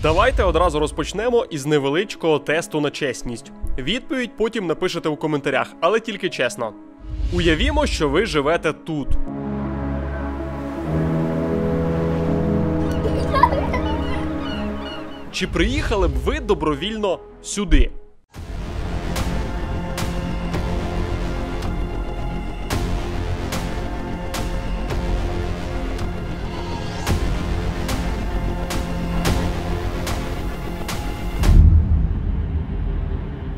Давайте одразу розпочнемо із невеличкого тесту на чесність. Відповідь потім напишете у коментарях, але тільки чесно. Уявімо, що ви живете тут. Чи приїхали б ви добровільно сюди?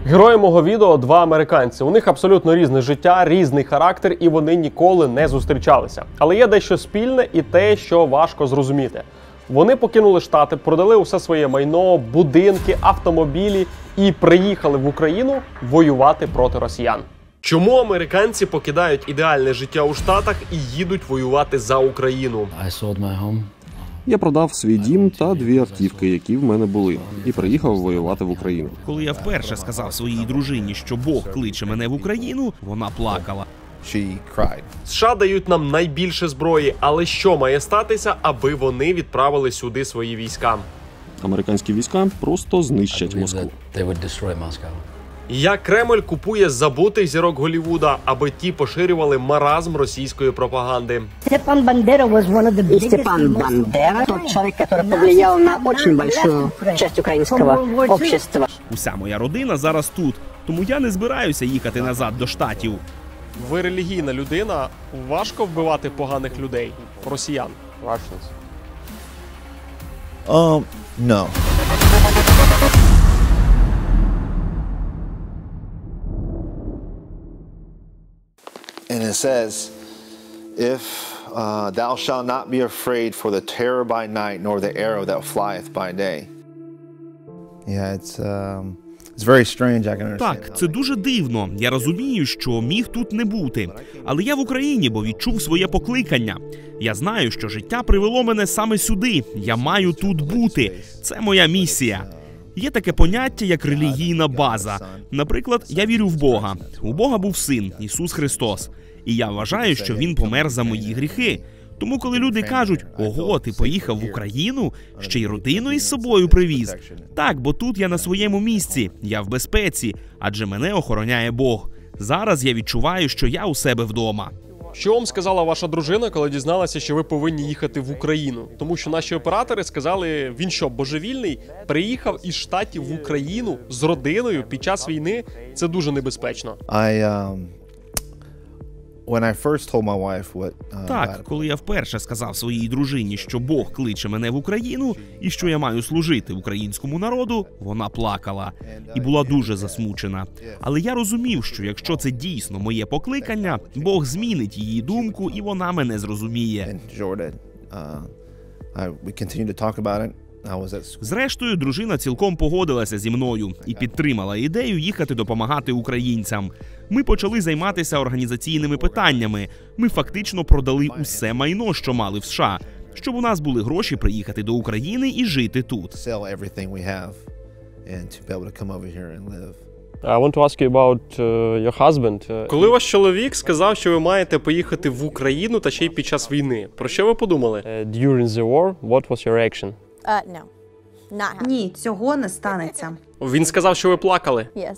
Герої мого відео – два американці. У них абсолютно різне життя, різний характер, і вони ніколи не зустрічалися. Але є дещо спільне і те, що важко зрозуміти. Вони покинули Штати, продали усе своє майно, будинки, автомобілі і приїхали в Україну воювати проти росіян. Чому американці покидають ідеальне життя у Штатах і їдуть воювати за Україну? Я продав свій дім та 2 автівки, які в мене були, і приїхав воювати в Україну. Коли я вперше сказав своїй дружині, що Бог кличе мене в Україну, вона плакала. США дають нам найбільше зброї, але що має статися, аби вони відправили сюди свої війська? Американські війська просто знищать Москву. Як Кремль купує забутих зірок Голлівуда, аби ті поширювали маразм російської пропаганди? Степан Бандера – тот человек, который повлиял на очень большую часть украинского общества. Уся моя родина зараз тут, тому я не збираюся їхати назад до Штатів. Ви релігійна людина, важко вбивати поганих людей, росіян. No. And it says, if thou shalt not be afraid for the terror by night, nor the arrow that flieth by day. Yeah, it's very strange, I can understand. Так, це дуже дивно. Я розумію, що міг тут не бути. Але я в Україні, бо відчув своє покликання. Я знаю, що життя привело мене саме сюди. Я маю тут бути. Це моя місія. Є таке поняття, як релігійна база. Наприклад, я вірю в Бога. У Бога був син, Ісус Христос. І я вважаю, що Він помер за мої гріхи. Тому коли люди кажуть, ого, ти поїхав в Україну, ще й родину із собою привіз. Так, бо тут я на своєму місці, я в безпеці, адже мене охороняє Бог. Зараз я відчуваю, що я у себе вдома. Що вам сказала ваша дружина, коли дізналася, що ви повинні їхати в Україну? Тому що наші оператори сказали, він що, божевільний? Приїхав із Штатів в Україну з родиною під час війни? Це дуже небезпечно. Так, коли я вперше сказав своїй дружині, що Бог кличе мене в Україну і що я маю служити українському народу, вона плакала і була дуже засмучена. Але я розумів, що якщо це дійсно моє покликання, Бог змінить її думку і вона мене зрозуміє. Зрештою, дружина цілком погодилася зі мною і підтримала ідею їхати допомагати українцям. Ми почали займатися організаційними питаннями. Ми фактично продали усе майно, що мали в США, щоб у нас були гроші приїхати до України і жити тут. I want to ask you about your husband. Коли ваш чоловік сказав, що ви маєте поїхати в Україну та ще й під час війни, про що ви подумали? During the war, what was your reaction? No. Not Ні, цього не станеться. Він сказав, що ви плакали. Yes.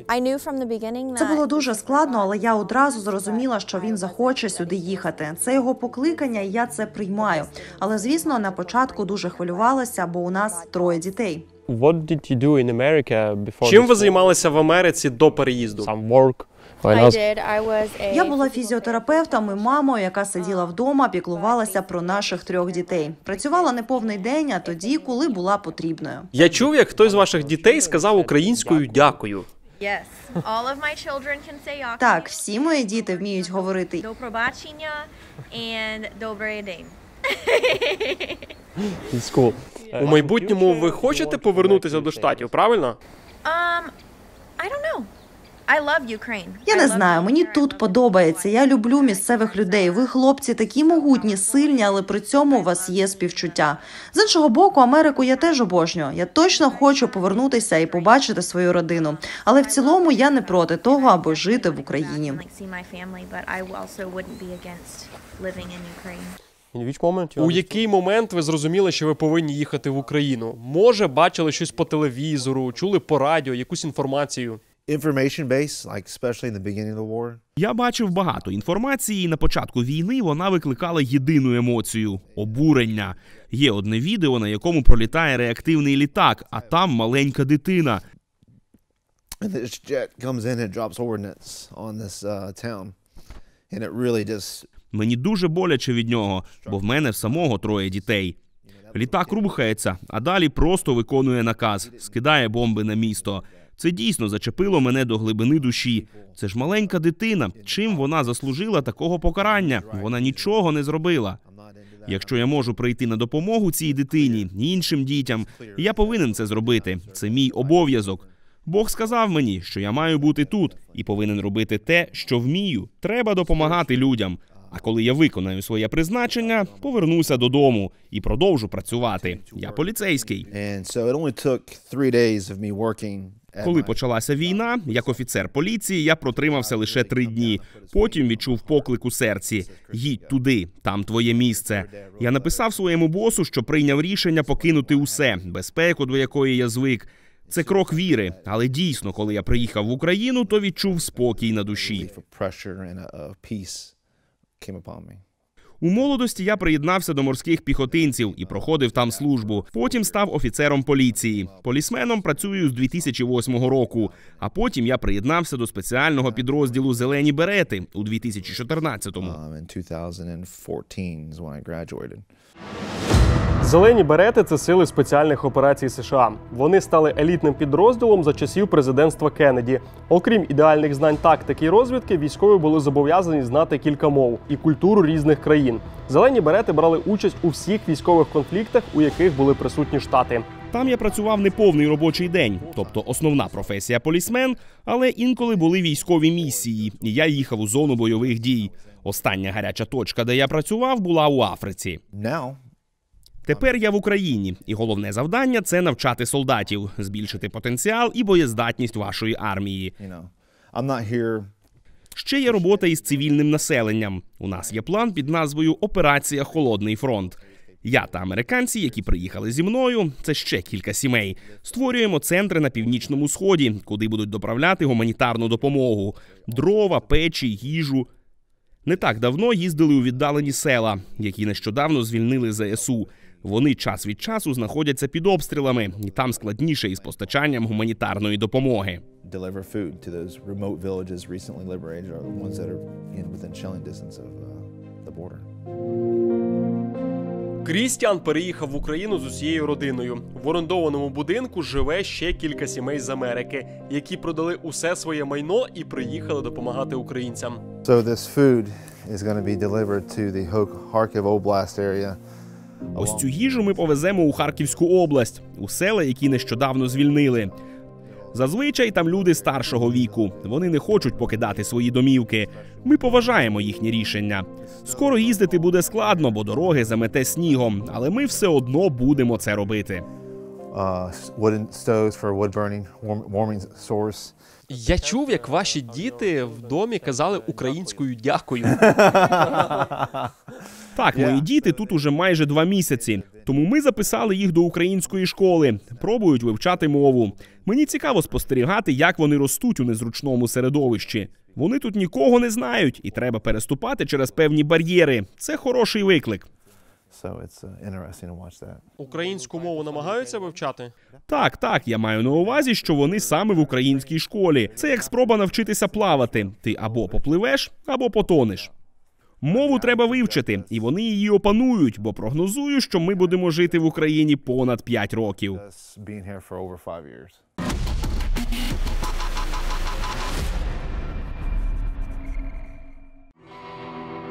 I knew from the beginning Це that було дуже складно, але я одразу зрозуміла, що він захоче сюди їхати. Це його покликання, і я це приймаю. Але, звісно, на початку дуже хвилювалася, бо у нас 3 дітей. What did you do in America before? Чим ви займалися в Америці до переїзду? Some work. Я була фізіотерапевтом і мамою, яка сиділа вдома, піклувалася про наших 3 дітей. Працювала не повний день, а тоді, коли була потрібною. Я чув, як хтось з ваших дітей сказав українською «дякую». Yes. All of my children can say "Дякую". Так, всі мої діти вміють говорити До пробачення and добрий день. It's cool. У майбутньому ви хочете повернутися до Штатів, правильно? I don't know. I love Ukraine. Я не знаю, мені тут подобається. Я люблю місцевих людей. Ви, хлопці, такі могутні, сильні, але при цьому у вас є співчуття. З іншого боку, Америку я теж обожнюю. Я точно хочу повернутися і побачити свою родину. Але в цілому я не проти того, аби жити в Україні. У який момент ви зрозуміли, що ви повинні їхати в Україну? Може, бачили щось по телевізору, чули по радіо, якусь інформацію? Information-based, like especially in the beginning of the war. Я бачив багато інформації, і на початку війни вона викликала єдину емоцію – обурення. Є одне відео, на якому пролітає реактивний літак, а там маленька дитина. And this jet comes in and drops ordnance on this town. And it really just... Мені дуже боляче від нього, бо в мене в самого 3 дітей. Літак рухається, а далі просто виконує наказ – скидає бомби на місто. Це дійсно зачепило мене до глибини душі. Це ж маленька дитина. Чим вона заслужила такого покарання? Вона нічого не зробила. Якщо я можу прийти на допомогу цій дитині, іншим дітям, я повинен це зробити. Це мій обов'язок. Бог сказав мені, що я маю бути тут і повинен робити те, що вмію. Треба допомагати людям. А коли я виконаю своє призначення, повернуся додому і продовжу працювати. Я поліцейський. Коли почалася війна, як офіцер поліції, я протримався лише 3 дні. Потім відчув поклик у серці. Їдь туди, там твоє місце. Я написав своєму босу, що прийняв рішення покинути усе, безпеку, до якої я звик. Це крок віри, але дійсно, коли я приїхав в Україну, то відчув спокій на душі. У молодості я приєднався до морських піхотинців і проходив там службу. Потім став офіцером поліції. Полісменом працюю з 2008 року. А потім я приєднався до спеціального підрозділу «Зелені берети» у 2014-му. Зелені берети – це сили спеціальних операцій США. Вони стали елітним підрозділом за часів президентства Кеннеді. Окрім ідеальних знань тактики і розвідки, військові були зобов'язані знати кілька мов і культуру різних країн. Зелені берети брали участь у всіх військових конфліктах, у яких були присутні Штати. Там я працював не повний робочий день, тобто основна професія полісмен, але інколи були військові місії, і я їхав у зону бойових дій. Остання гаряча точка, де я працював, була у Африці. Тепер я в Україні, і головне завдання – це навчати солдатів, збільшити потенціал і боєздатність вашої армії. Ще є робота із цивільним населенням. У нас є план під назвою «Операція Холодний фронт». Я та американці, які приїхали зі мною, це ще кілька сімей, створюємо центри на Північному Сході, куди будуть доправляти гуманітарну допомогу – дрова, печі, їжу. Не так давно їздили у віддалені села, які нещодавно звільнили ЗСУ. Вони час від часу знаходяться під обстрілами, і там складніше із постачанням гуманітарної допомоги. Крістіан переїхав в Україну з усією родиною. В орендованому будинку живе ще кілька сімей з Америки, які продали усе своє майно і приїхали допомагати українцям. So this food is going to be delivered to the Kharkiv Oblast area. Ось цю їжу ми повеземо у Харківську область, у села, які нещодавно звільнили. Зазвичай там люди старшого віку. Вони не хочуть покидати свої домівки. Ми поважаємо їхні рішення. Скоро їздити буде складно, бо дороги замете снігом, але ми все одно будемо це робити. Wooden stoves for wood burning, warming source. Я чув, як ваші діти в домі казали українською «дякую». Так, мої діти тут уже майже 2 місяці. Тому ми записали їх до української школи. Пробують вивчати мову. Мені цікаво спостерігати, як вони ростуть у незручному середовищі. Вони тут нікого не знають, і треба переступати через певні бар'єри. Це хороший виклик. Українську мову намагаються вивчати? Так, я маю на увазі, що вони саме в українській школі. Це як спроба навчитися плавати. Ти або попливеш, або потонеш. Мову треба вивчити, і вони її опанують, бо прогнозую, що ми будемо жити в Україні понад 5 років.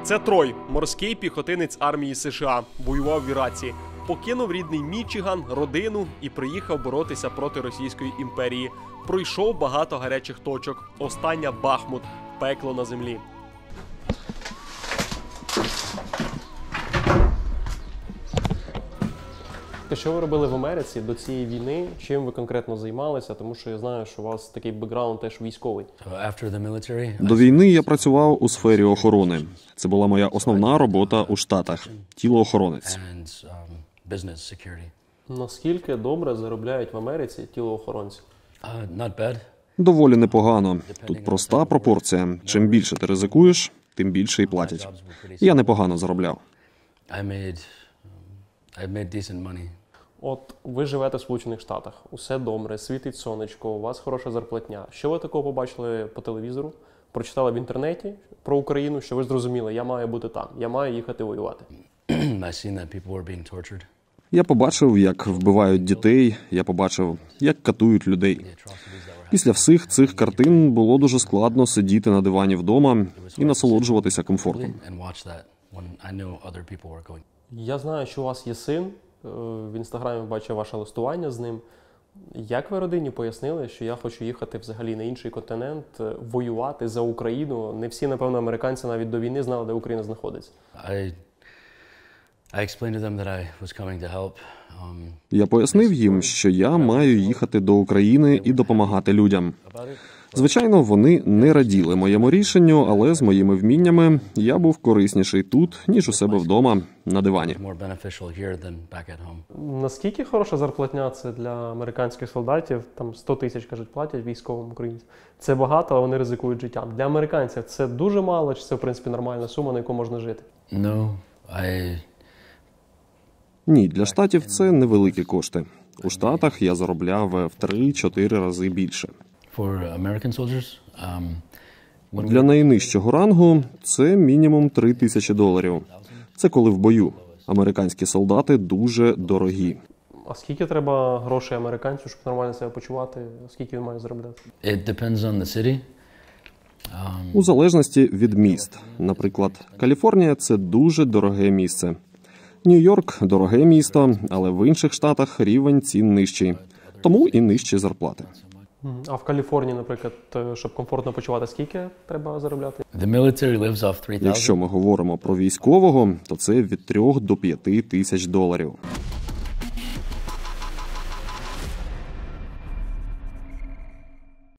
Це Трой, морський піхотинець армії США, воював в Іраці. Покинув рідний Мічиган, родину і приїхав боротися проти Російської імперії. Пройшов багато гарячих точок. Остання – Бахмут, пекло на землі. Що ви робили в Америці до цієї війни? Чим ви конкретно займалися? Тому що я знаю, що у вас такий бекграунд теж військовий. До війни я працював у сфері охорони. Це була моя основна робота у Штатах – тілоохоронець. Наскільки добре заробляють в Америці тілоохоронці? Доволі непогано. Тут проста пропорція. Чим більше ти ризикуєш, тим більше й платять. Я непогано заробляв. От ви живете в Сполучених Штатах, усе добре, світить сонечко, у вас хороша зарплатня. Що ви такого побачили по телевізору, прочитали в інтернеті про Україну, що ви зрозуміли, я маю бути там, я маю їхати воювати? Я побачив, як вбивають дітей, я побачив, як катують людей. Після всіх цих картин було дуже складно сидіти на дивані вдома і насолоджуватися комфортом. Я знаю, що у вас є син, в Інстаграмі бачив ваше листування з ним. Як ви родині пояснили, що я хочу їхати взагалі на інший континент, воювати за Україну? Не всі, напевно, американці навіть до війни знали, де Україна знаходиться. Я пояснив їм, що я маю їхати до України і допомагати людям. Звичайно, вони не раділи моєму рішенню, але з моїми вміннями я був корисніший тут, ніж у себе вдома на дивані. Наскільки хороша зарплатня це для американських солдатів? Там 100 тисяч, кажуть, платять військовим українцям. Це багато, а вони ризикують життям. Для американців це дуже мало, чи це, в принципі, нормальна сума, на яку можна жити? Ні, для Штатів це невеликі кошти. У Штатах я заробляв в 3-4 рази більше. Для найнижчого рангу це мінімум $3000. Це коли в бою. Американські солдати дуже дорогі. А скільки треба грошей американцю, щоб нормально себе почувати? Скільки він має заробляти? У залежності від міст. Наприклад, Каліфорнія – це дуже дороге місце. Нью-Йорк – дороге місто, але в інших штатах рівень цін нижчий. Тому і нижчі зарплати. А в Каліфорнії, наприклад, щоб комфортно почувати, скільки треба заробляти? Якщо ми говоримо про військового, то це від 3 до 5 тисяч доларів.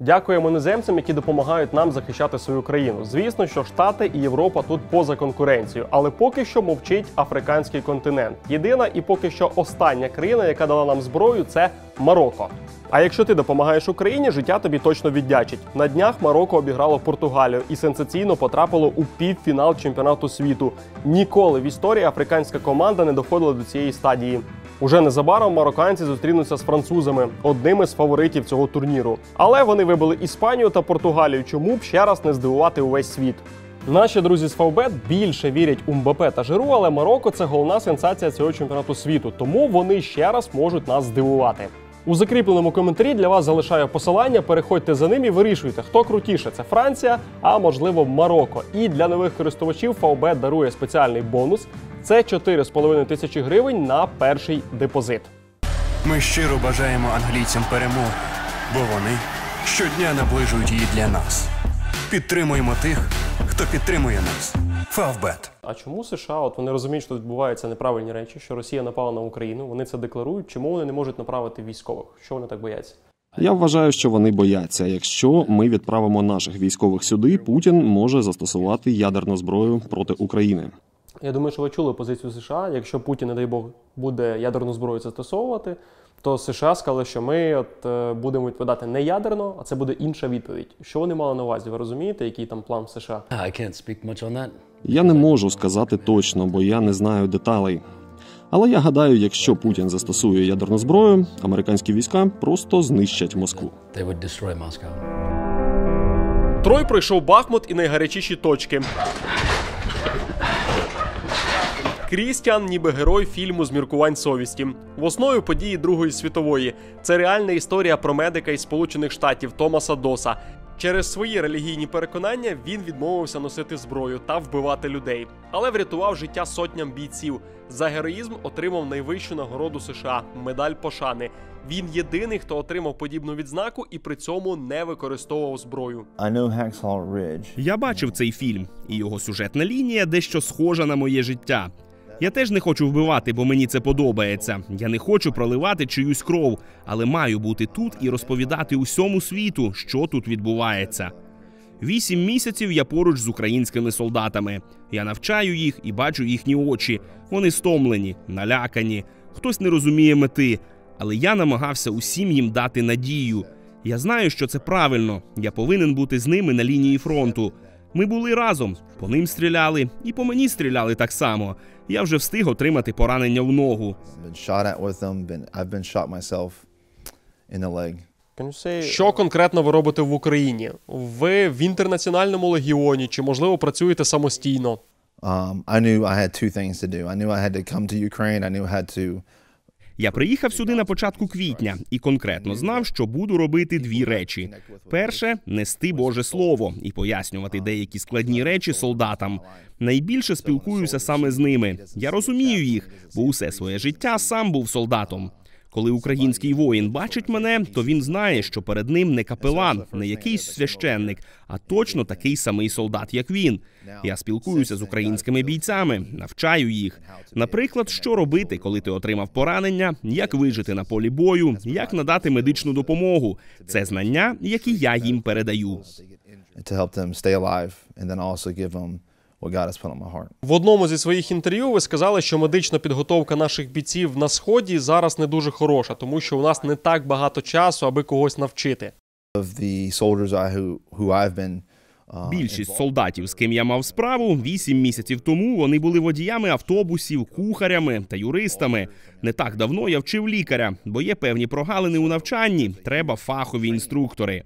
Дякуємо іноземцям, які допомагають нам захищати свою країну. Звісно, що Штати і Європа тут поза конкуренцією, але поки що мовчить африканський континент. Єдина і поки що остання країна, яка дала нам зброю, це Марокко. А якщо ти допомагаєш Україні, життя тобі точно віддячить. На днях Марокко обіграло Португалію і сенсаційно потрапило у півфінал чемпіонату світу. Ніколи в історії африканська команда не доходила до цієї стадії. Уже незабаром марокканці зустрінуться з французами, одними з фаворитів цього турніру. Але вони вибили Іспанію та Португалію, чому б ще раз не здивувати увесь світ. Наші друзі з Фавбет більше вірять у Мбаппе та Жиру, але Марокко – це головна сенсація цього чемпіонату світу, тому вони ще раз можуть нас здивувати. У закріпленому коментарі для вас залишаю посилання, переходьте за ним і вирішуйте, хто крутіше – це Франція, а можливо Марокко. І для нових користувачів Фавбет дарує спеціальний бонус – це 4,5 тисячі гривень на перший депозит. Ми щиро бажаємо англійцям перемоги, бо вони щодня наближують її для нас. Підтримуємо тих, хто підтримує нас. Фавбет. А чому США, от вони розуміють, що відбуваються неправильні речі, що Росія напала на Україну, вони це декларують, чому вони не можуть направити військових? Що вони так бояться? Я вважаю, що вони бояться. Якщо ми відправимо наших військових сюди, Путін може застосувати ядерну зброю проти України. Я думаю, що ви чули позицію США. Якщо Путін, не дай Бог, буде ядерну зброю застосовувати, то США сказали, що ми будемо відповідати не ядерно, а це буде інша відповідь. Що вони мали на увазі? Ви розумієте, який там план в США? Я не можу сказати точно, бо я не знаю деталей. Але я гадаю, якщо Путін застосує ядерну зброю, американські війська просто знищать Москву. Трой пройшов Бахмут і найгарячіші точки. Крістіан ніби герой фільму «З міркувань совісті». В основі події Другої світової. Це реальна історія про медика із Сполучених Штатів Томаса Доса. Через свої релігійні переконання він відмовився носити зброю та вбивати людей. Але врятував життя сотням бійців. За героїзм отримав найвищу нагороду США – медаль пошани. Він єдиний, хто отримав подібну відзнаку і при цьому не використовував зброю. Я бачив цей фільм, і його сюжетна лінія дещо схожа на моє життя. Я теж не хочу вбивати, бо мені це подобається. Я не хочу проливати чиюсь кров, але маю бути тут і розповідати усьому світу, що тут відбувається. 8 місяців я поруч з українськими солдатами. Я навчаю їх і бачу їхні очі. Вони стомлені, налякані, хтось не розуміє мети. Але я намагався усім їм дати надію. Я знаю, що це правильно. Я повинен бути з ними на лінії фронту. Ми були разом. По ним стріляли, і по мені стріляли так само. Я вже встиг отримати поранення в ногу. Що конкретно ви робите в Україні? Ви в інтернаціональному легіоні, чи, можливо, працюєте самостійно? Я приїхав сюди на початку квітня і конкретно знав, що буду робити 2 речі. Перше – нести Боже Слово і пояснювати деякі складні речі солдатам. Найбільше спілкуюся саме з ними. Я розумію їх, бо усе своє життя сам був солдатом. Коли український воїн бачить мене, то він знає, що перед ним не капелан, не якийсь священник, а точно такий самий солдат, як він. Я спілкуюся з українськими бійцями, навчаю їх. Наприклад, що робити, коли ти отримав поранення, як вижити на полі бою, як надати медичну допомогу. Це знання, які я їм передаю. В одному зі своїх інтерв'ю ви сказали, що медична підготовка наших бійців на Сході зараз не дуже хороша, тому що у нас не так багато часу, аби когось навчити. Більшість солдатів, з ким я мав справу, 8 місяців тому вони були водіями автобусів, кухарями та юристами. Не так давно я вчив лікаря, бо є певні прогалини у навчанні, треба фахові інструктори.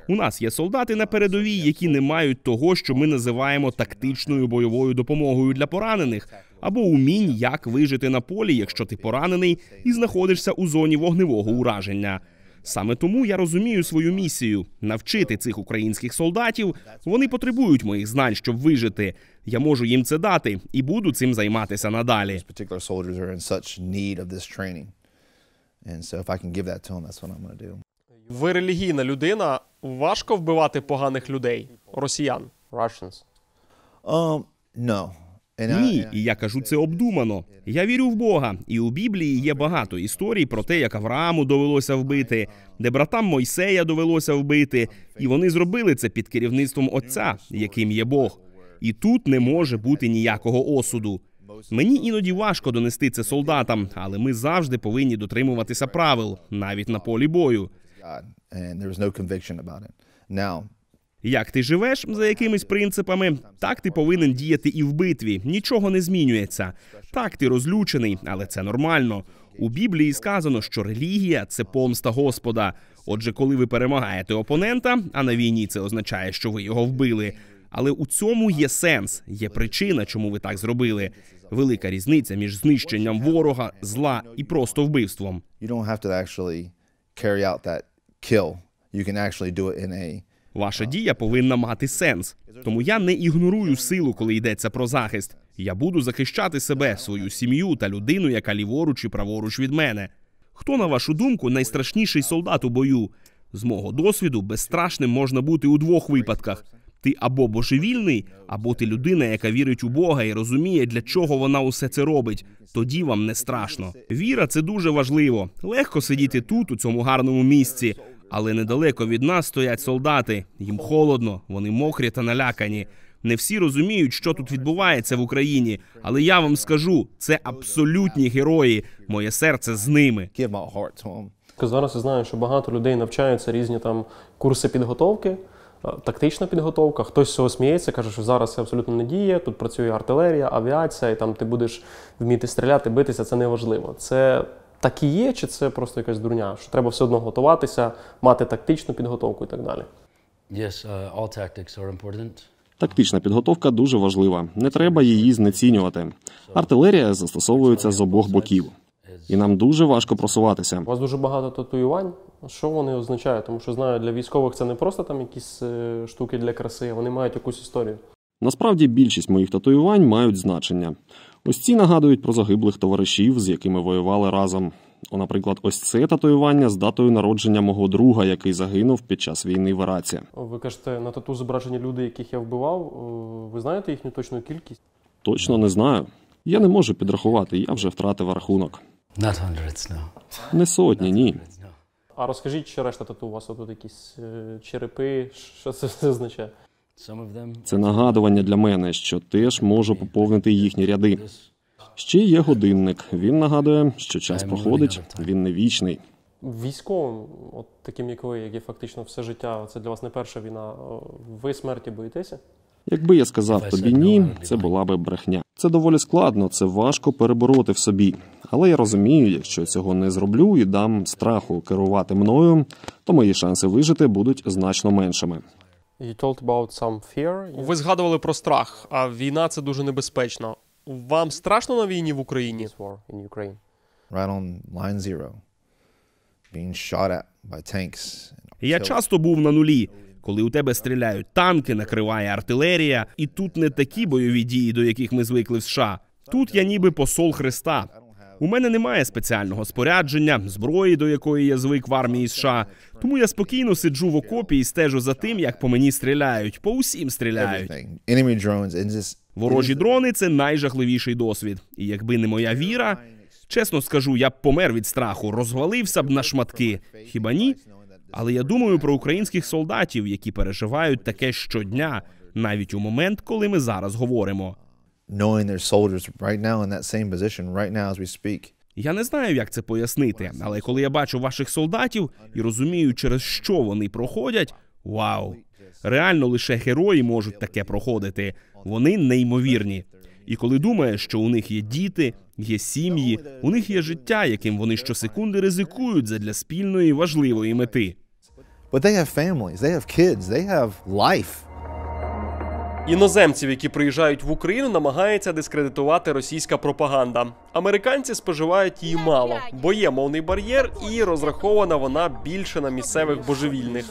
У нас є солдати на передовій, які не мають того, що ми називаємо тактичною бойовою допомогою для поранених, або умінь, як вижити на полі, якщо ти поранений і знаходишся у зоні вогневого ураження. Саме тому я розумію свою місію – навчити цих українських солдатів. Вони потребують моїх знань, щоб вижити. Я можу їм це дати і буду цим займатися надалі. Ви релігійна людина. Важко вбивати поганих людей, росіян? Ні, і я кажу це обдумано. Я вірю в Бога, і у Біблії є багато історій про те, як Аврааму довелося вбити, де братам Мойсея довелося вбити, і вони зробили це під керівництвом Отця, яким є Бог. І тут не може бути ніякого осуду. Мені іноді важко донести це солдатам, але ми завжди повинні дотримуватися правил, навіть на полі бою. Як ти живеш за якимись принципами, так ти повинен діяти і в битві. Нічого не змінюється. Так, ти розлючений, але це нормально. У Біблії сказано, що релігія – це помста Господа. Отже, коли ви перемагаєте опонента, а на війні це означає, що ви його вбили, але у цьому є сенс, є причина, чому ви так зробили. Велика різниця між знищенням ворога, зла і просто вбивством. Ваша дія повинна мати сенс. Тому я не ігнорую силу, коли йдеться про захист. Я буду захищати себе, свою сім'ю та людину, яка ліворуч і праворуч від мене. Хто, на вашу думку, найстрашніший солдат у бою? З мого досвіду, безстрашним можна бути у 2 випадках. Ти або божевільний, або ти людина, яка вірить у Бога і розуміє, для чого вона усе це робить. Тоді вам не страшно. Віра – це дуже важливо. Легко сидіти тут, у цьому гарному місці. Але недалеко від нас стоять солдати. Їм холодно, вони мокрі та налякані. Не всі розуміють, що тут відбувається в Україні. Але я вам скажу, це абсолютні герої. Моє серце з ними. Зараз я знаю, що багато людей навчаються різні там курси підготовки, тактична підготовка. Хтось з цього сміється, каже, що зараз це абсолютно не діє, тут працює артилерія, авіація, і там ти будеш вміти стріляти, битися, це неважливо. Це так і є, чи це просто якась дурня? Що треба все одно готуватися, мати тактичну підготовку і так далі? Тактична підготовка дуже важлива. Не треба її знецінювати. Артилерія застосовується з обох боків. І нам дуже важко просуватися. У вас дуже багато татуювань. Що вони означають? Тому що, знаю, для військових це не просто там якісь штуки для краси, вони мають якусь історію. Насправді, більшість моїх татуювань мають значення. Ось ці нагадують про загиблих товаришів, з якими воювали разом. Наприклад, ось це татуювання з датою народження мого друга, який загинув під час війни в Іраці. Ви кажете, на тату зображені люди, яких я вбивав. Ви знаєте їхню точну кількість? Точно не знаю. Я не можу підрахувати, я вже втратив рахунок. Not hundreds, no. Не сотні, ні. А розкажіть, що решта тут у вас тут якісь черепи, що це означає? Some of them. Це нагадування для мене, що теж можу поповнити їхні ряди. Ще є годинник. Він нагадує, що час проходить, він не вічний. Військовим, от таким як ви, які фактично все життя, це для вас не перша війна, ви смерті боїтеся? Якби я сказав тобі ні, це була би брехня. Це доволі складно, це важко перебороти в собі. Але я розумію, якщо цього не зроблю і дам страху керувати мною, то мої шанси вижити будуть значно меншими. You talked about some fear. Ви згадували про страх, а війна – це дуже небезпечно. Вам страшно на війні в Україні? Right on line zero, being shot at by tanks. Я часто був на нулі, коли у тебе стріляють танки, накриває артилерія, і тут не такі бойові дії, до яких ми звикли в США. Тут я ніби посол Христа. У мене немає спеціального спорядження, зброї, до якої я звик в армії США. Тому я спокійно сиджу в окопі і стежу за тим, як по мені стріляють. По усім стріляють. Ворожі дрони – це найжахливіший досвід. І якби не моя віра, чесно скажу, я б помер від страху, розвалився б на шматки. Хіба ні? Але я думаю про українських солдатів, які переживають таке щодня, навіть у момент, коли ми зараз говоримо. Я не знаю, як це пояснити, але коли я бачу ваших солдатів і розумію, через що вони проходять, вау! Реально лише герої можуть таке проходити. Вони неймовірні. І коли думаєш, що у них є діти, є сім'ї, у них є життя, яким вони щосекунди ризикують задля спільної важливої мети. But they have families, they have kids, they have life. Іноземців, які приїжджають в Україну, намагається дискредитувати російська пропаганда. Американці споживають її мало, бо є мовний бар'єр і розрахована вона більше на місцевих божевільних.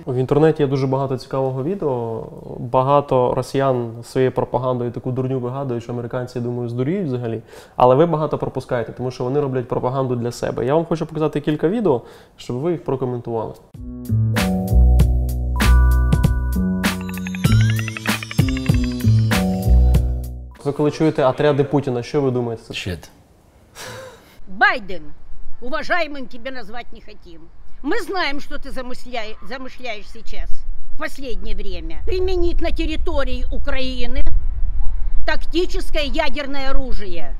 В інтернеті є дуже багато цікавого відео. Багато росіян своєю пропагандою таку дурню вигадують, що американці, я думаю, здуріють взагалі. Але ви багато пропускаєте, тому що вони роблять пропаганду для себе. Я вам хочу показати кілька відео, щоб ви їх прокоментували. Ви коли чуєте отряди Путіна, що ви думаєте? Shit. Байден, уважаемым тебя назвать не хотим. Мы знаем, что ты замышляешь сейчас, в последнее время, применить на территории Украины тактическое ядерное оружие.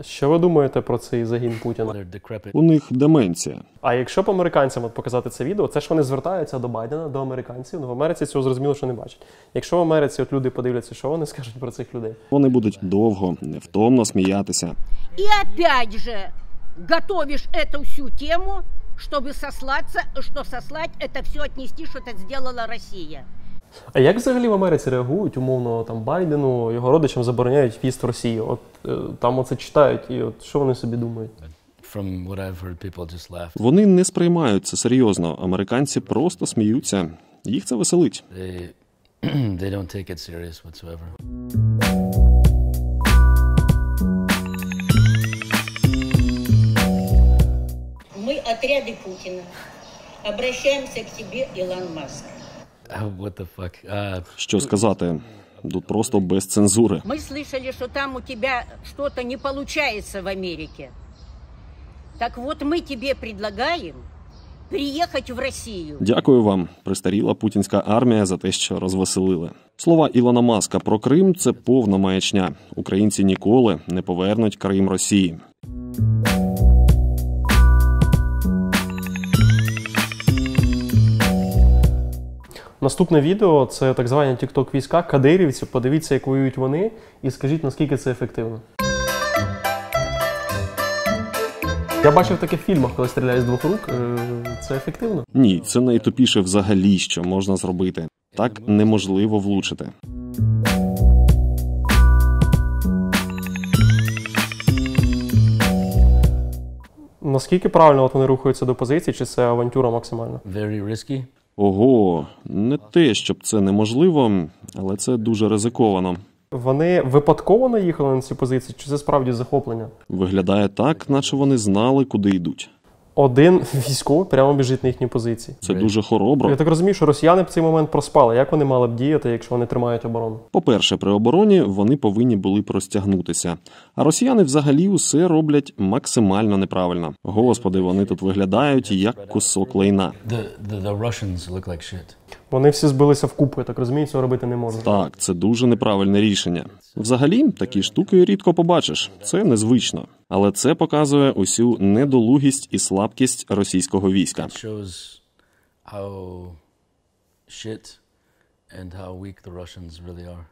Що ви думаєте про цей загін Путіна? У них деменція. А якщо б американцям от показати це відео, це ж вони звертаються до Байдена, до американців. Ну, в Америці цього зрозуміло, що не бачать. Якщо в Америці от люди подивляться, що вони скажуть про цих людей? Вони будуть довго, невтомно сміятися. И опять же, готовишь эту всю тему, чтобы сослать это все, отнести, что это сделала Россия. А як взагалі в Америці реагують, умовно, там Байдену, його родичам забороняють в'їзд в Росію? От там оце читають, і от що вони собі думають? From what I've heard, people just laugh. Вони не сприймають це серйозно. Американці просто сміються. Їх це веселить. They don't take it serious whatsoever. Мы, отряды Путина, обращаемся к тебе, Илон Маск. What the fuck? Що сказати? Тут просто без цензури. Мы слышали, что там у тебя что-то не получается в Америке. Так вот, мы тебе предлагаем приехать в Росію. Дякую вам, пристаріла путінська армія, за те, що розвеселили. Слова Ілона Маска про Крим – це повна маячня. Українці ніколи не повернуть Крим Росії. Наступне відео – це так звані тік-ток-війська, кадирівці. Подивіться, як воюють вони, і скажіть, наскільки це ефективно. Я бачив таке в фільмах, коли стріляють з двох рук. Це ефективно? Ні, це найтупіше взагалі, що можна зробити. Так неможливо влучити. Наскільки правильно от вони рухаються до позиції, чи це авантюра максимальна? Very risky. Ого, не те, щоб це неможливо, але це дуже ризиковано. Вони випадково наїхали на ці позиції, чи це справді захоплення? Виглядає так, наче вони знали, куди йдуть. Один військовий прямо біжить на їхні позиції. Це дуже хоробро. Я так розумію, що росіяни в цей момент проспали. Як вони мали б діяти, якщо вони тримають оборону? По-перше, при обороні вони повинні були простягнутися. А росіяни взагалі усе роблять максимально неправильно. Господи, вони тут виглядають як кусок лайна. The Russians look like shit. Вони всі збилися вкупу, я так розумію, цього робити не можна. Так, це дуже неправильне рішення. Взагалі, такі штуки рідко побачиш. Це незвично. Але це показує усю недолугість і слабкість російського війська. It shows how shit and how weak the Russians really are.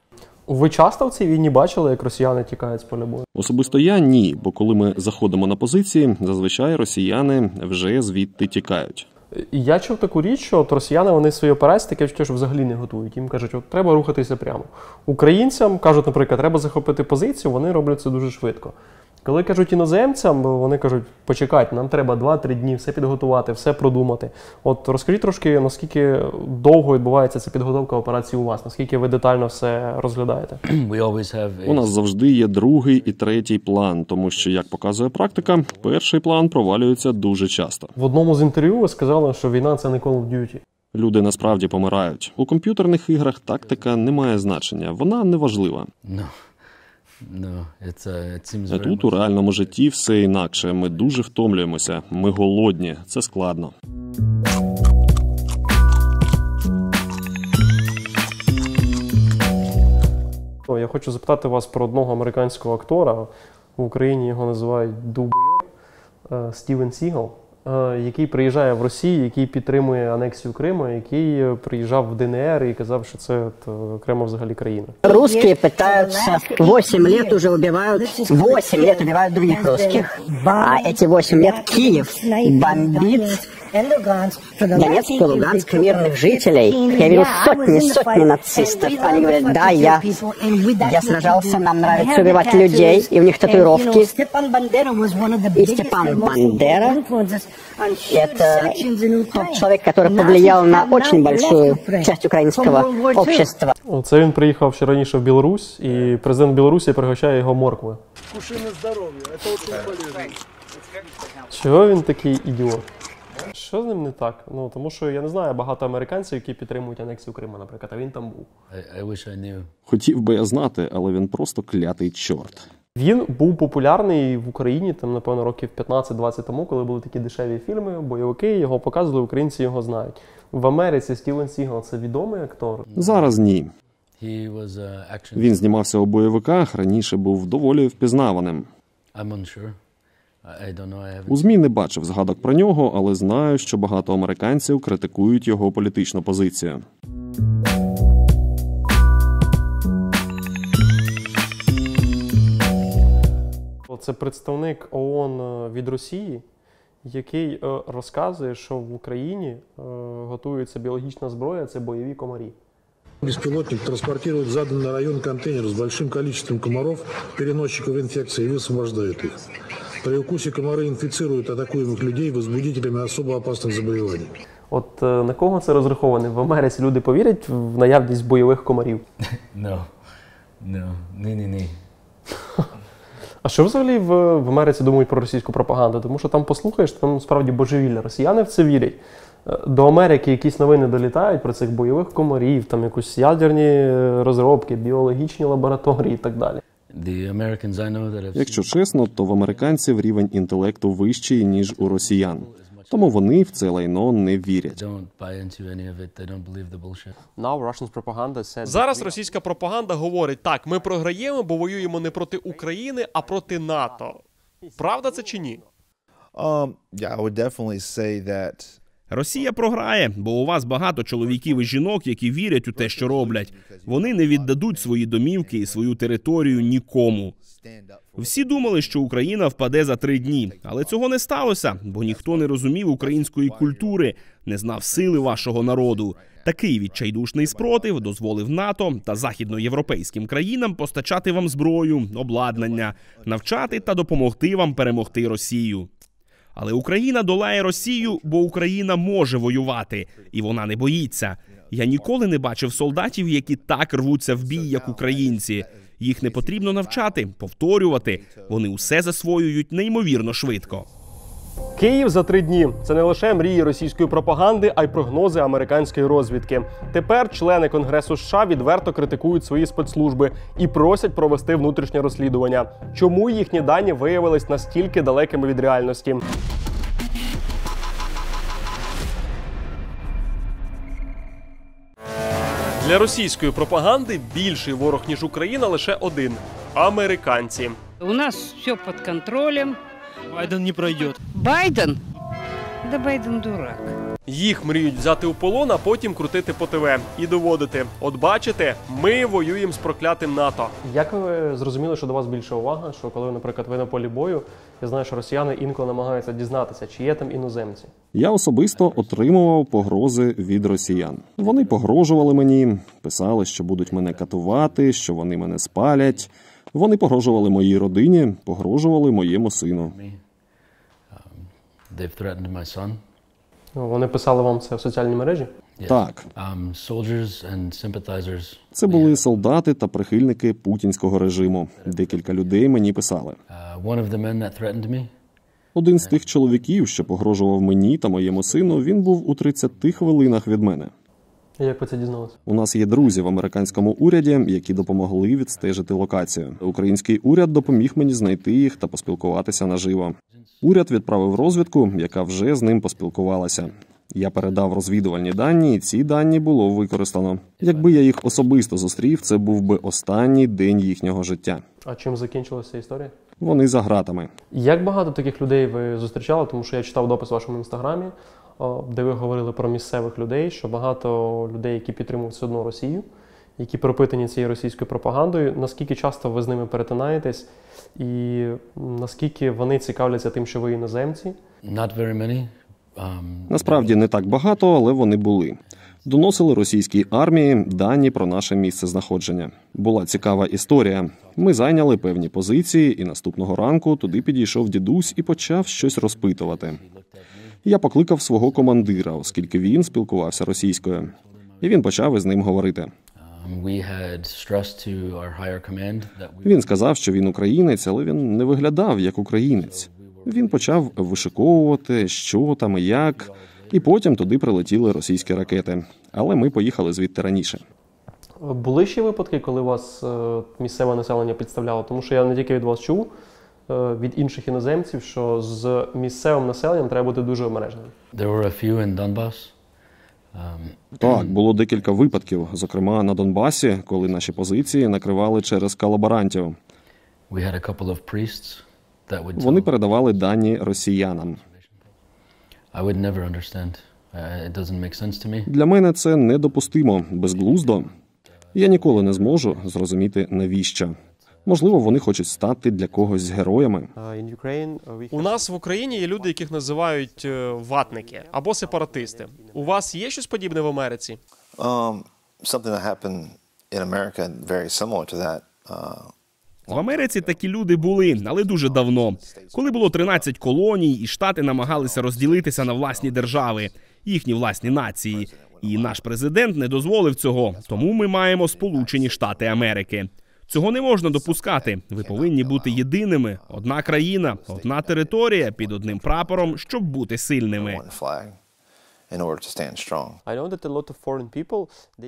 Ви часто в цій війні бачили, як росіяни тікають з поля бою? Особисто я – ні, бо коли ми заходимо на позиції, зазвичай росіяни вже звідти тікають. Я чув таку річ, що от росіяни, вони свої операції таке відчуття, що взагалі не готують. Їм кажуть, от треба рухатися прямо. Українцям кажуть, наприклад, треба захопити позицію, вони роблять це дуже швидко. Коли кажуть іноземцям, вони кажуть, почекайте, нам треба 2-3 дні все підготувати, все продумати. От розкажіть трошки, наскільки довго відбувається ця підготовка операції у вас, наскільки ви детально все розглядаєте? У нас завжди є другий і третій план, тому що, як показує практика, перший план провалюється дуже часто. В одному з інтерв'ю ви сказали, що війна – це не Call of Duty. Люди насправді помирають. У комп'ютерних іграх тактика не має значення, вона не важлива. А тут у реальному житті все інакше. Ми дуже втомлюємося, ми голодні, це складно. Я хочу запитати вас про одного американського актора. В Україні його називають Дубойоб, Стівен Сігал, який приїжджає в Росію, який підтримує анексію Криму, який приїжджав в ДНР і казав, що це окрема взагалі країна. Русские пытаются 8 лет уже убивают, 8 лет убивают других русских. А эти 8 лет Киев бомбит Донецк и Луганск, мирных жителей. Я видел сотни нацистов. Они говорят, да, я сражался, нам нравится убивать людей, и у них татуировки. И Степан Бандера – это тот человек, который повлиял на очень большую часть украинского общества. Це він приїхав ще раніше в Білорусь, і президент Білорусі пригощає його морквою. Кушай на здоров'я, це дуже полезно. Чого він такий ідіот? Що з ним не так? Ну, тому що я не знаю багато американців, які підтримують анексію Криму, наприклад, а він там був. Хотів би я знати, але він просто клятий чорт. Він був популярний в Україні, там, напевно, років 15-20 тому, коли були такі дешеві фільми, бойовики, його показували, українці його знають. В Америці Стівен Сігал – це відомий актор? Зараз ні. Він знімався у бойовиках, раніше був доволі впізнаваним. У ЗМІ не бачив згадок про нього, але знаю, що багато американців критикують його політичну позицію. Це представник ООН від Росії, який розказує, що в Україні готується біологічна зброя, це бойові комарі. Беспилотник транспортирует в заданный район контейнер с большим количеством комаров, переносчиков инфекции, и высвобождает их. При укусе комары инфицируют атакуемых людей возбудителями особо опасных заболеваний. От на кого це розраховане? В Америці люди повірять в наявність бойових комарів? Ні. А що взагалі в Америці думають про російську пропаганду? Тому що там послухаєш, там справді божевілля. Росіяни в це вірять. До Америки якісь новини долітають про цих бойових комарів, там якісь ядерні розробки, біологічні лабораторії і так далі. Якщо чесно, то в американців рівень інтелекту вищий, ніж у росіян. Тому вони в це лайно не вірять. Зараз російська пропаганда говорить, так, ми програємо, бо воюємо не проти України, а проти НАТО. Правда це чи ні? Yeah, I would definitely say that. Росія програє, бо у вас багато чоловіків і жінок, які вірять у те, що роблять. Вони не віддадуть свої домівки і свою територію нікому. Всі думали, що Україна впаде за 3 дні, але цього не сталося, бо ніхто не розумів української культури, не знав сили вашого народу. Такий відчайдушний спротив дозволив НАТО та західноєвропейським країнам постачати вам зброю, обладнання, навчати та допомогти вам перемогти Росію. Але Україна долає Росію, бо Україна може воювати, і вона не боїться. Я ніколи не бачив солдатів, які так рвуться в бій, як українці. Їх не потрібно навчати, повторювати. Вони усе засвоюють неймовірно швидко. Київ за 3 дні – це не лише мрії російської пропаганди, а й прогнози американської розвідки. Тепер члени Конгресу США відверто критикують свої спецслужби і просять провести внутрішнє розслідування. Чому їхні дані виявились настільки далекими від реальності? Для російської пропаганди більший ворог, ніж Україна, лише один – американці. У нас все под контролем. Байден не пройде. Байден? Да Байден дурак. Їх мріють взяти у полон, а потім крутити по ТВ і доводити. От бачите, ми воюємо з проклятим НАТО. Як ви зрозуміли, що до вас більша увага, що коли, наприклад, ви на полі бою, я знаю, що росіяни інколи намагаються дізнатися, чи є там іноземці? Я особисто отримував погрози від росіян. Вони погрожували мені, писали, що будуть мене катувати, що вони мене спалять. Вони погрожували моїй родині, погрожували моєму сину. Вони писали вам це в соціальній мережі? Так. Це були солдати та прихильники путінського режиму. Декілька людей мені писали. Один з тих чоловіків, що погрожував мені та моєму сину, він був у 30 хвилинах від мене. Як ви це дізналися? У нас є друзі в американському уряді, які допомогли відстежити локацію. Український уряд допоміг мені знайти їх та поспілкуватися наживо. Уряд відправив розвідку, яка вже з ним поспілкувалася. Я передав розвідувальні дані, і ці дані було використано. Якби я їх особисто зустрів, це був би останній день їхнього життя. А чим закінчилася історія? Вони за ґратами. Як багато таких людей ви зустрічали? Тому що я читав допис в вашому інстаграмі, де ви говорили про місцевих людей, що багато людей, які підтримують все одно Росію, які пропитані цією російською пропагандою. Наскільки часто ви з ними перетинаєтесь і наскільки вони цікавляться тим, що ви іноземці? Насправді не так багато, але вони були. Доносили російській армії дані про наше місце знаходження. Була цікава історія. Ми зайняли певні позиції, і наступного ранку туди підійшов дідусь і почав щось розпитувати. Я покликав свого командира, оскільки він спілкувався російською. І він почав із ним говорити. Він сказав, що він українець, але він не виглядав як українець. Він почав вишиковувати, що там і як, і потім туди прилетіли російські ракети. Але ми поїхали звідти раніше. Були ще випадки, коли вас місцеве населення підставляло? Тому що я не тільки від вас чув, від інших іноземців, що з місцевим населенням треба бути дуже обережним. Так, було декілька випадків, зокрема на Донбасі, коли наші позиції накривали через колаборантів. Вони передавали дані росіянам. Для мене це недопустимо, безглуздо. Я ніколи не зможу зрозуміти, навіщо. Можливо, вони хочуть стати для когось героями. У нас в Україні є люди, яких називають ватники або сепаратисти. У вас є щось подібне в Америці? В Америці такі люди були, але дуже давно. Коли було 13 колоній, і штати намагалися розділитися на власні держави, їхні власні нації. І наш президент не дозволив цього, тому ми маємо Сполучені Штати Америки. Цього не можна допускати. Ви повинні бути єдиними. Одна країна, одна територія під одним прапором, щоб бути сильними.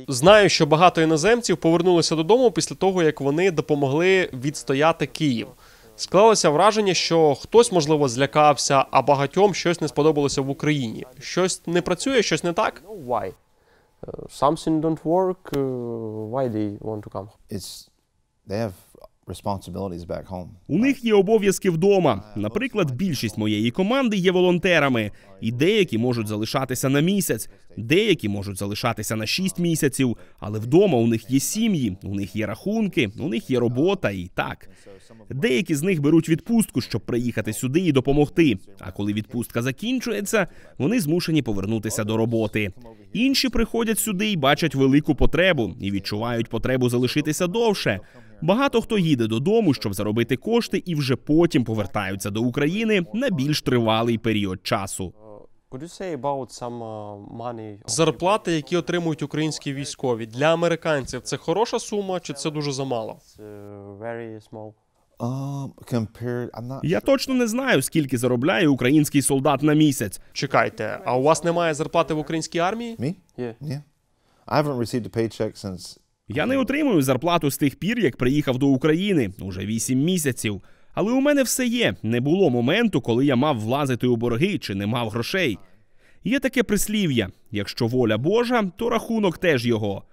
Знаю, що багато іноземців повернулися додому після того, як вони допомогли відстояти Київ. Склалося враження, що хтось, можливо, злякався, а багатьом щось не сподобалося в Україні. Щось не працює, щось не так? Why? Something don't work, why they want to come? У них є обов'язки вдома. Наприклад, більшість моєї команди є волонтерами. І деякі можуть залишатися на місяць, деякі можуть залишатися на 6 місяців. Але вдома у них є сім'ї, у них є рахунки, у них є робота і так. Деякі з них беруть відпустку, щоб приїхати сюди і допомогти. А коли відпустка закінчується, вони змушені повернутися до роботи. Інші приходять сюди і бачать велику потребу, і відчувають потребу залишитися довше. Багато хто їде додому, щоб заробити кошти, і вже потім повертаються до України на більш тривалий період часу. Зарплати, які отримують українські військові, для американців – це хороша сума чи це дуже замало? Я точно не знаю, скільки заробляє український солдат на місяць. Чекайте, а у вас немає зарплати в українській армії? Me? Yeah. I haven't received a paycheck since... Я не отримую зарплату з тих пір, як приїхав до України. Уже 8 місяців. Але у мене все є. Не було моменту, коли я мав влазити у борги чи не мав грошей. Є таке прислів'я. Якщо воля Божа, то рахунок теж його.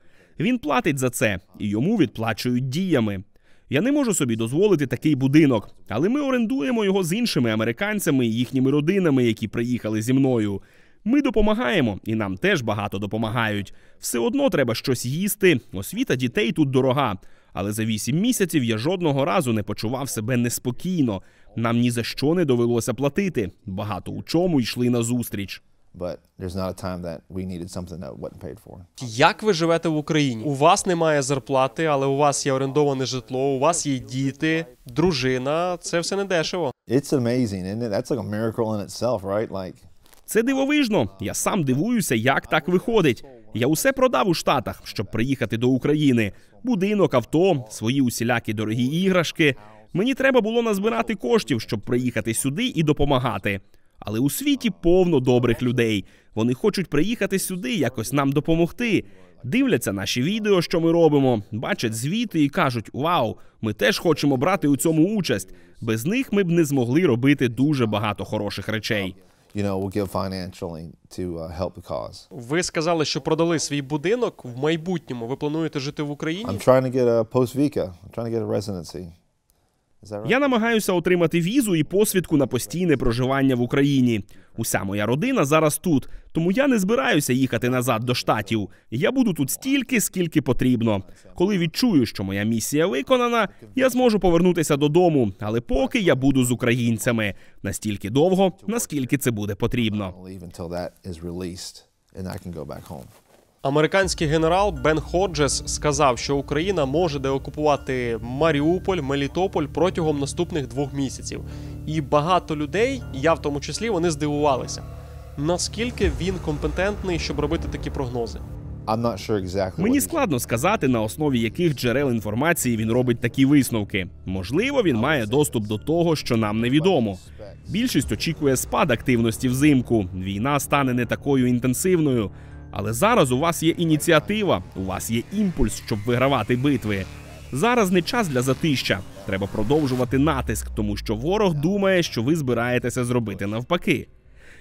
Він платить за це, і йому відплачують діями. Я не можу собі дозволити такий будинок, але ми орендуємо його з іншими американцями і їхніми родинами, які приїхали зі мною. Ми допомагаємо, і нам теж багато допомагають. Все одно треба щось їсти, освіта дітей тут дорога. Але за 8 місяців я жодного разу не почував себе неспокійно. Нам ні за що не довелося платити. Багато у чому йшли назустріч. Як ви живете в Україні? У вас немає зарплати, але у вас є орендоване житло, у вас є діти, дружина. Це все не дешево. Це дивовижно. Я сам дивуюся, як так виходить. Я усе продав у Штатах, щоб приїхати до України. Будинок, авто, свої усілякі дорогі іграшки. Мені треба було назбирати коштів, щоб приїхати сюди і допомагати. Але у світі повно добрих людей. Вони хочуть приїхати сюди, якось нам допомогти. Дивляться наші відео, що ми робимо, бачать звіти і кажуть: «Вау, ми теж хочемо брати у цьому участь». Без них ми б не змогли робити дуже багато хороших речей. Ви сказали, що продали свій будинок. В майбутньому ви плануєте жити в Україні? Я намагаюся отримати візу і посвідку на постійне проживання в Україні. Уся моя родина зараз тут, тому я не збираюся їхати назад до Штатів. Я буду тут стільки, скільки потрібно. Коли відчую, що моя місія виконана, я зможу повернутися додому, але поки я буду з українцями. Настільки довго, наскільки це буде потрібно. Американський генерал Бен Ходжес сказав, що Україна може деокупувати Маріуполь, Мелітополь протягом наступних 2 місяців. І багато людей, я в тому числі, вони здивувалися. Наскільки він компетентний, щоб робити такі прогнози? Мені складно сказати, на основі яких джерел інформації він робить такі висновки. Можливо, він має доступ до того, що нам невідомо. Більшість очікує спад активності взимку. Війна стане не такою інтенсивною. Але зараз у вас є ініціатива, у вас є імпульс, щоб вигравати битви. Зараз не час для затища. Треба продовжувати натиск, тому що ворог думає, що ви збираєтеся зробити навпаки.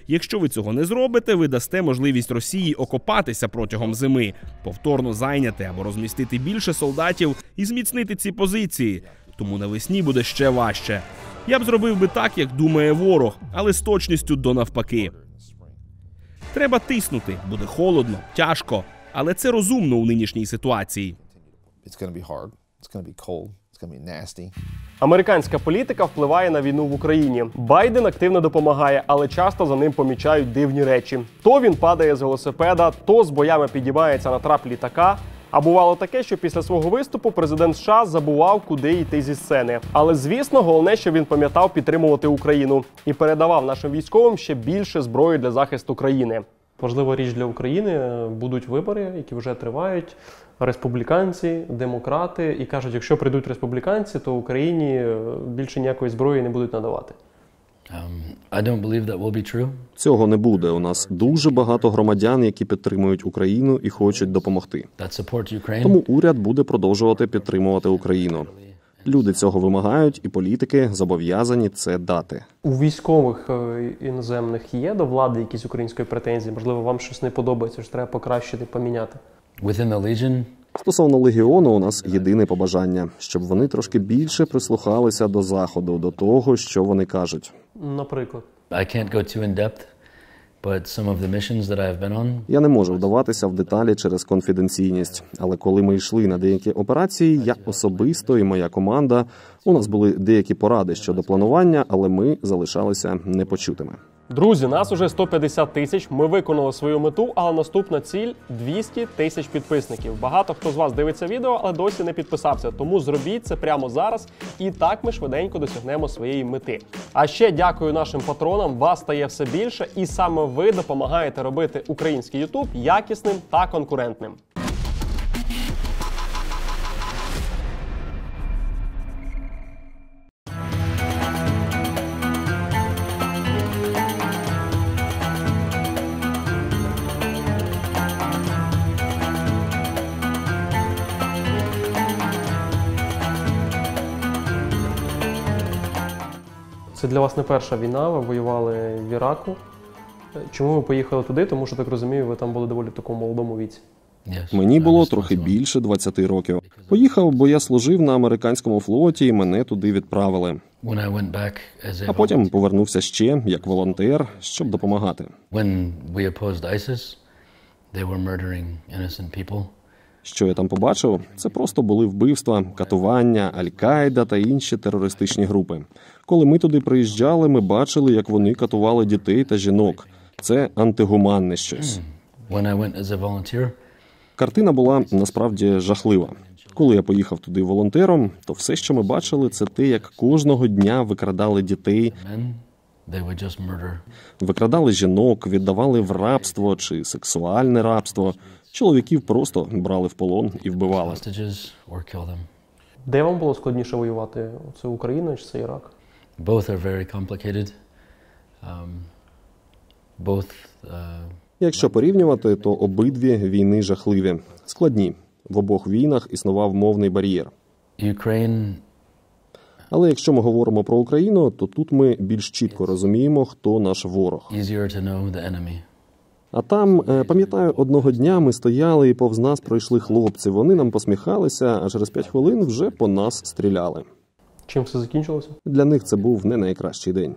Якщо ви цього не зробите, ви дасте можливість Росії окопатися протягом зими, повторно зайняти або розмістити більше солдатів і зміцнити ці позиції. Тому навесні буде ще важче. Я б зробив би так, як думає ворог, але з точністю до навпаки. Треба тиснути. Буде холодно, тяжко, але це розумно у нинішній ситуації. Американська політика впливає на війну в Україні. Байден активно допомагає, але часто за ним помічають дивні речі. То він падає з велосипеда, то з боями підіймається на трап літака. А бувало таке, що після свого виступу президент США забував, куди йти зі сцени. Але, звісно, головне, що він пам'ятав підтримувати Україну і передавав нашим військовим ще більше зброї для захисту країни. Важлива річ для України – будуть вибори, які вже тривають. Республіканці, демократи. І кажуть, якщо прийдуть республіканці, то Україні більше ніякої зброї не будуть надавати. I don't believe that will be true. Цього не буде. У нас дуже багато громадян, які підтримують Україну і хочуть допомогти. Тому уряд буде продовжувати підтримувати Україну. Люди цього вимагають, і політики зобов'язані це дати. У військових іноземних є до влади якісь української претензії? Можливо, вам щось не подобається, що треба покращити, поміняти? Within the Legion? Стосовно Легіону, у нас єдине побажання, щоб вони трошки більше прислухалися до Заходу, до того, що вони кажуть. Наприклад? I can't go too in depth, but some of the missions that I've been on. Я не можу вдаватися в деталі через конфіденційність, але коли ми йшли на деякі операції, я особисто і моя команда, у нас були деякі поради щодо планування, але ми залишалися непочутими. Друзі, нас уже 150 тисяч, ми виконали свою мету, але наступна ціль – 200 тисяч підписників. Багато хто з вас дивиться відео, але досі не підписався, тому зробіть це прямо зараз, і так ми швиденько досягнемо своєї мети. А ще дякую нашим патронам, вас стає все більше, і саме ви допомагаєте робити український YouTube якісним та конкурентним. Це для вас не перша війна, ви воювали в Іраку. Чому ви поїхали туди? Тому що, так розумію, ви там були доволі в такому молодому віці. Мені було трохи більше 20 років. Поїхав, бо я служив на американському флоті і мене туди відправили. А потім повернувся ще, як волонтер, щоб допомагати. Що я там побачив? Це просто були вбивства, катування, Аль-Каїда та інші терористичні групи. Коли ми туди приїжджали, ми бачили, як вони катували дітей та жінок. Це антигуманне щось. Картина була насправді жахлива. Коли я поїхав туди волонтером, то все, що ми бачили, це те, як кожного дня викрадали дітей, викрадали жінок, віддавали в рабство чи сексуальне рабство. Чоловіків просто брали в полон і вбивали. Де вам було складніше воювати? Це Україна чи це Ірак? Якщо порівнювати, то обидві війни жахливі, складні. В обох війнах існував мовний бар'єр. Але якщо ми говоримо про Україну, то тут ми більш чітко розуміємо, хто наш ворог. А там, пам'ятаю, одного дня ми стояли і повз нас пройшли хлопці. Вони нам посміхалися, а через 5 хвилин вже по нас стріляли. Чим все закінчилося? Для них це був не найкращий день.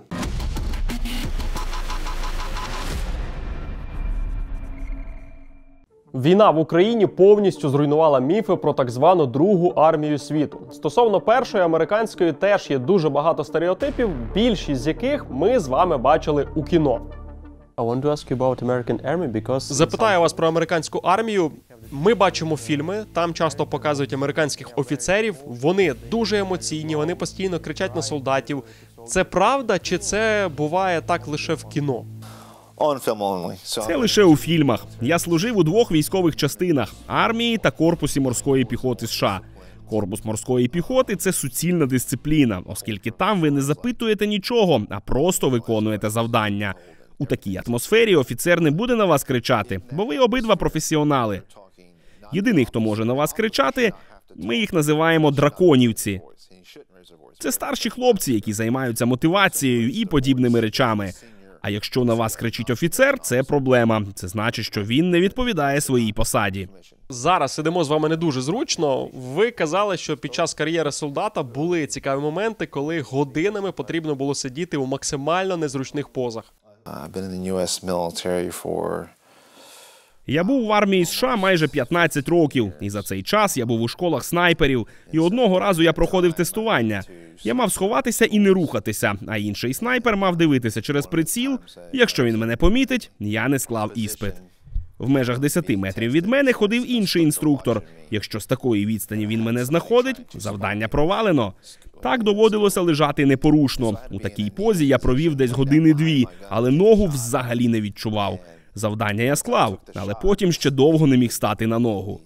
Війна в Україні повністю зруйнувала міфи про так звану Другу армію світу. Стосовно першої американської теж є дуже багато стереотипів, більшість з яких ми з вами бачили у кіно. Запитаю вас про американську армію. Ми бачимо фільми, там часто показують американських офіцерів, вони дуже емоційні, вони постійно кричать на солдатів. Це правда, чи це буває так лише в кіно? Це лише у фільмах. Я служив у 2 військових частинах – армії та корпусі морської піхоти США. Корпус морської піхоти – це суцільна дисципліна, оскільки там ви не запитуєте нічого, а просто виконуєте завдання. У такій атмосфері офіцер не буде на вас кричати, бо ви обидва професіонали. Єдиний, хто може на вас кричати, ми їх називаємо драконівці. Це старші хлопці, які займаються мотивацією і подібними речами. А якщо на вас кричить офіцер, це проблема. Це значить, що він не відповідає своїй посаді. Зараз сидимо з вами не дуже зручно. Ви казали, що під час кар'єри солдата були цікаві моменти, коли годинами потрібно було сидіти у максимально незручних позах. Я був в армії США майже 15 років, і за цей час я був у школах снайперів, і одного разу я проходив тестування. Я мав сховатися і не рухатися, а інший снайпер мав дивитися через приціл. Якщо він мене помітить, я не склав іспит. В межах 10 метрів від мене ходив інший інструктор. Якщо з такої відстані він мене знаходить, завдання провалено. Так доводилося лежати непорушно. У такій позі я провів десь 2 години, але ногу взагалі не відчував. Завдання я склав, але потім ще довго не міг стати на ногу.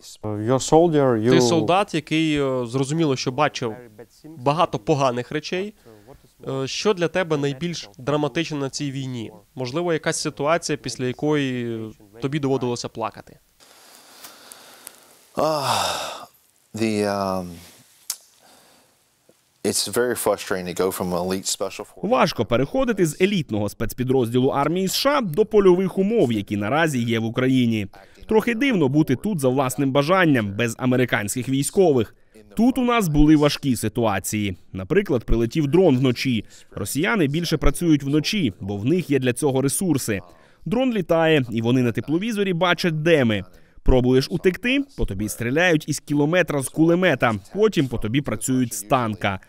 Ти солдат, який, зрозуміло, що бачив багато поганих речей. Що для тебе найбільш драматичне на цій війні? Можливо, якась ситуація, після якої тобі доводилося плакати? Важко переходити з елітного спецпідрозділу армії США до польових умов, які наразі є в Україні. Трохи дивно бути тут за власним бажанням, без американських військових. Тут у нас були важкі ситуації. Наприклад, прилетів дрон вночі. Росіяни більше працюють вночі, бо в них є для цього ресурси. Дрон літає, і вони на тепловізорі бачать, де ми. Пробуєш утекти, по тобі стріляють із кілометра з кулемета, потім по тобі працюють з танка.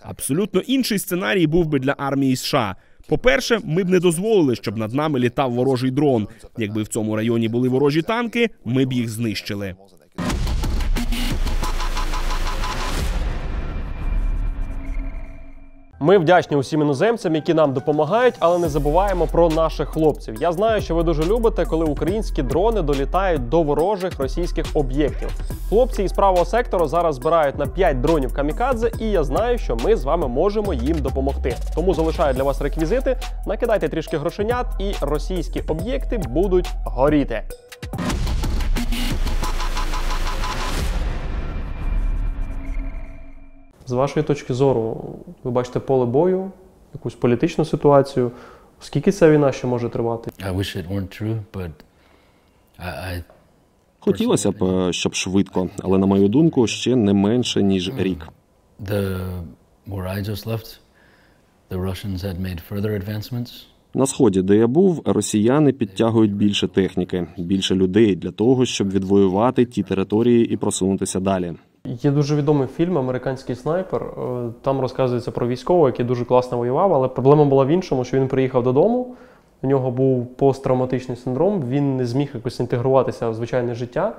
Абсолютно інший сценарій був би для армії США. По-перше, ми б не дозволили, щоб над нами літав ворожий дрон. Якби в цьому районі були ворожі танки, ми б їх знищили. Ми вдячні усім іноземцям, які нам допомагають, але не забуваємо про наших хлопців. Я знаю, що ви дуже любите, коли українські дрони долітають до ворожих російських об'єктів. Хлопці із правого сектору зараз збирають на 5 дронів камікадзе, і я знаю, що ми з вами можемо їм допомогти. Тому залишаю для вас реквізити, накидайте трішки грошенят, і російські об'єкти будуть горіти. З вашої точки зору, ви бачите поле бою, якусь політичну ситуацію. Скільки ця війна ще може тривати? I wish it weren't true, but I Хотілося б, щоб швидко, але, на мою думку, ще не менше, ніж рік. Where I just left, the Russians had made further advancements. На Сході, де я був, росіяни підтягують більше техніки, більше людей для того, щоб відвоювати ті території і просунутися далі. Є дуже відомий фільм «Американський снайпер». Там розказується про військового, який дуже класно воював, але проблема була в іншому, що він приїхав додому, у нього був посттравматичний синдром, він не зміг якось інтегруватися в звичайне життя.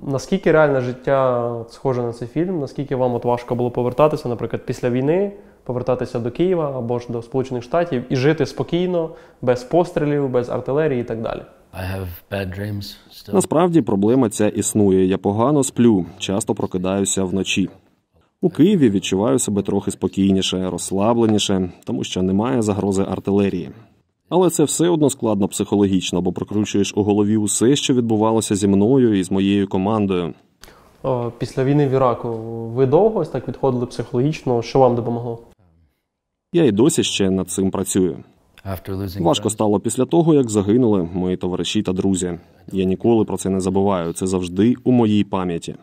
Наскільки реальне життя схоже на цей фільм? Наскільки вам важко було повертатися, наприклад, після війни, повертатися до Києва або ж до Сполучених Штатів і жити спокійно, без пострілів, без артилерії і так далі? Насправді проблема ця існує. Я погано сплю, часто прокидаюся вночі. У Києві відчуваю себе трохи спокійніше, розслабленіше, тому що немає загрози артилерії. Але це все одно складно психологічно, бо прокручуєш у голові усе, що відбувалося зі мною і з моєю командою. Після війни в Іраку ви довго ось так відходили психологічно? Що вам допомогло? Я і досі ще над цим працюю. Важко стало після того, як загинули мої товариші та друзі. Я ніколи про це не забуваю, це завжди у моїй пам'яті.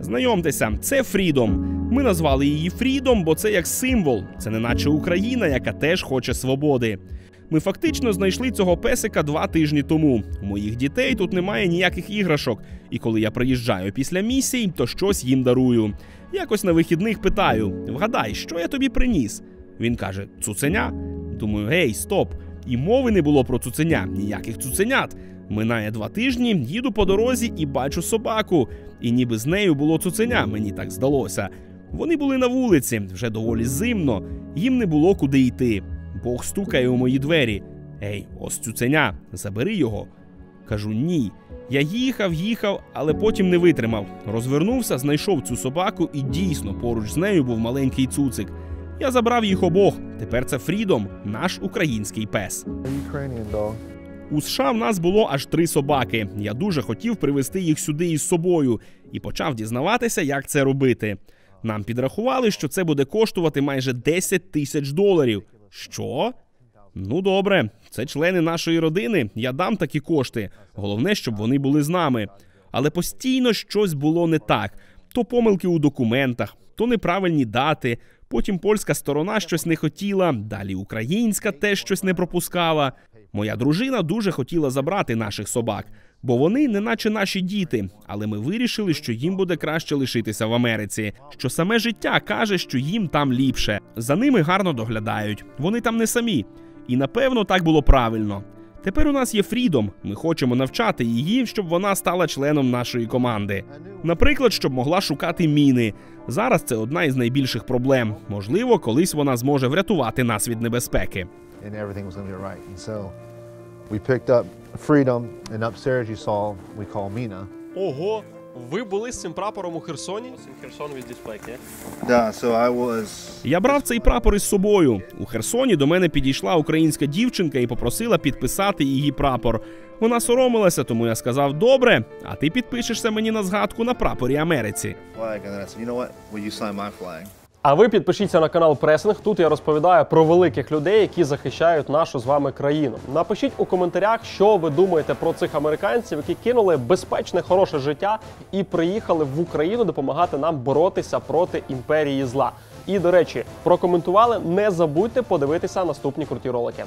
Знайомтеся, це Фрідом. Ми назвали її Фрідом, бо це як символ. Це не наче Україна, яка теж хоче свободи. Ми фактично знайшли цього песика 2 тижні тому. У моїх дітей тут немає ніяких іграшок. І коли я приїжджаю після місій, то щось їм дарую. Якось на вихідних питаю: вгадай, що я тобі приніс? Він каже: цуценя. Думаю: гей, стоп. І мови не було про цуценя, ніяких цуценят. Минає 2 тижні, їду по дорозі і бачу собаку. І ніби з нею було цуценя, мені так здалося. Вони були на вулиці, вже доволі зимно, їм не було куди йти. Бог стукає у мої двері: «Ей, ось цуценя, забери його». Кажу: ні. Я їхав, але потім не витримав. Розвернувся, знайшов цю собаку і дійсно поруч з нею був маленький цуцик. Я забрав їх обох, тепер це Фрідом, наш український пес. У США в нас було аж 3 собаки. Я дуже хотів привезти їх сюди із собою і почав дізнаватися, як це робити. Нам підрахували, що це буде коштувати майже $10 тисяч. Що? Ну добре, це члени нашої родини, я дам такі кошти. Головне, щоб вони були з нами. Але постійно щось було не так. То помилки у документах, то неправильні дати, потім польська сторона щось не хотіла, далі українська теж щось не пропускала. Моя дружина дуже хотіла забрати наших собак, бо вони не наче наші діти, але ми вирішили, що їм буде краще лишитися в Америці, що саме життя каже, що їм там ліпше. За ними гарно доглядають, вони там не самі. І напевно так було правильно. Тепер у нас є Фрідом, ми хочемо навчати її, щоб вона стала членом нашої команди. Наприклад, щоб могла шукати міни. Зараз це одна із найбільших проблем. Можливо, колись вона зможе врятувати нас від небезпеки. And everything was going to be right. And so we picked up Freedom, and upstairs you saw we call Mina. Ого, ви були з цим прапором у Херсоні? Херсон with this flag, yeah? Да, so I was... Я брав цей прапор із собою. У Херсоні до мене підійшла українська дівчинка і попросила підписати її прапор. Вона соромилася, тому я сказав: добре, а ти підпишешся мені на згадку на прапорі Америці. Flag, and then I said, you know what? Will you sign my flag? А ви підпишіться на канал Пресинг. Тут я розповідаю про великих людей, які захищають нашу з вами країну. Напишіть у коментарях, що ви думаєте про цих американців, які кинули безпечне, хороше життя і приїхали в Україну допомагати нам боротися проти імперії зла. І, до речі, прокоментували, не забудьте подивитися наступні круті ролики.